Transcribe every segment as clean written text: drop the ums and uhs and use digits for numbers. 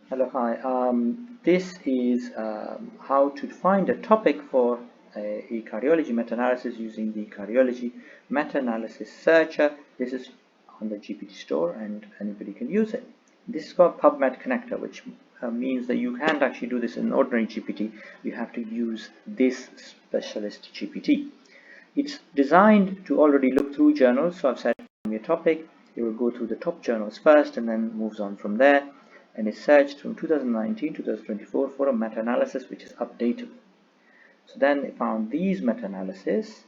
Hello, hi. This is how to find a topic for a cardiology meta-analysis using the cardiology meta-analysis searcher. This is on the GPT store and anybody can use it. This is called PubMed connector, which means that you can't actually do this in an ordinary GPT. You have to use this specialist GPT. It's designed to already look through journals. So I've said from your topic, it will go through the top journals first and then moves on from there. And it searched from 2019 to 2024 for a meta-analysis which is updatable. So then it found these meta-analysis,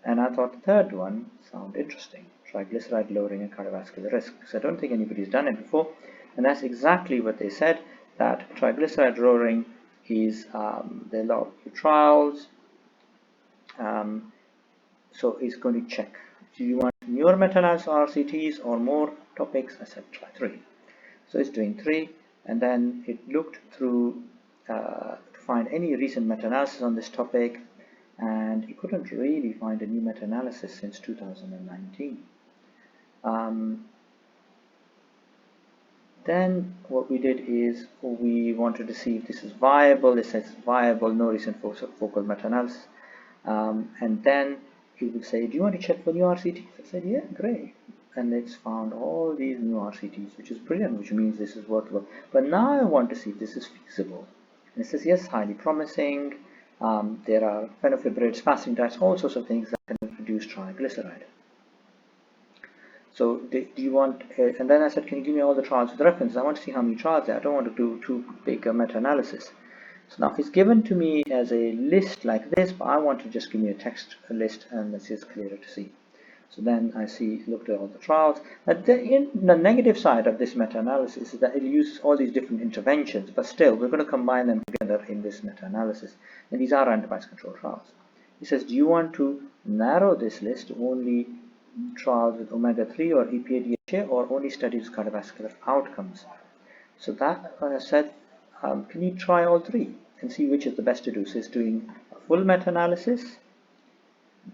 and I thought the third one sounded interesting: triglyceride lowering and cardiovascular risk. So I don't think anybody's done it before, and that's exactly what they said, that triglyceride lowering is there are a lot of trials. So it's going to check, do you want newer meta-analysis RCTs or more topics? I said try 3. So it's doing 3, and then it looked through to find any recent meta-analysis on this topic, and it couldn't really find a new meta-analysis since 2019. Then what we did is we wanted to see if this is viable. It says viable, no recent focal meta-analysis. And then it would say, do you want to check for new RCTs? I said, yeah, great. And it's found all these new RCTs, which is brilliant, which means this is workable. But now I want to see if this is feasible. And it says, yes, highly promising. There are phenylfibrates, fasting diets, all sorts of things that can reduce triglyceride. So do you want, and then I said, can you give me all the trials with references? I want to see how many trials there are. I don't want to do too big a meta-analysis. So now it's given to me as a list like this, but I want to just give me a text list, and this is clearer to see. So then I looked at all the trials. But the negative side of this meta-analysis is that it uses all these different interventions, but still we're going to combine them together in this meta-analysis. And these are randomized controlled trials. It says, do you want to narrow this list to only trials with omega-3 or EPA-DHA, or only studies with cardiovascular outcomes? So that I said, can you try all 3 and see which is the best to do? So it's doing a full meta-analysis,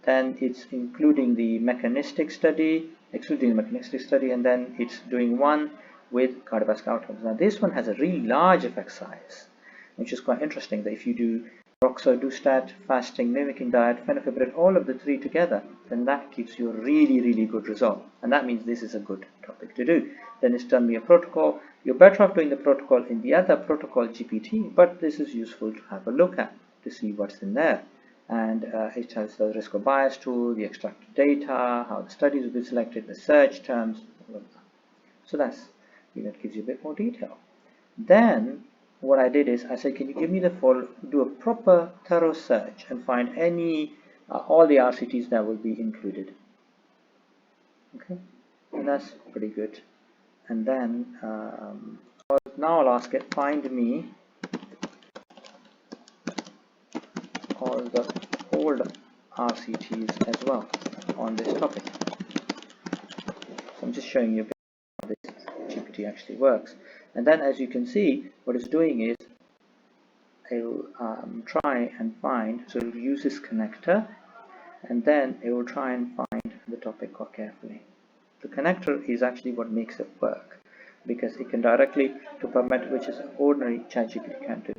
then it's including the mechanistic study, excluding the mechanistic study, and then it's doing one with cardiovascular outcomes. Now this one has a really large effect size, which is quite interesting, that if you do roxadustat, fasting, mimicking diet, phenylfibrate, all of the 3 together, then that gives you a really good result. And that means this is a good topic to do. Then it's done me a protocol. You're better off doing the protocol in the other protocol GPT, but this is useful to have a look at to see what's in there. And it has the risk of bias tool, the extracted data, how the studies will be selected, the search terms, all of that. So that gives you a bit more detail. Then what I did is I said, can you give me the full, do a proper thorough search and find any all the RCTs that will be included. Okay, and that's pretty good. And then now I'll ask it, find me all the old RCTs as well on this topic. So I'm just showing you how this GPT actually works. And then as you can see, what it's doing is it will try and find, so it will use this connector, and then it will try and find the topic quite carefully. The connector is actually what makes it work, because it can directly to PubMed, which is ordinary ChatGPT can't do.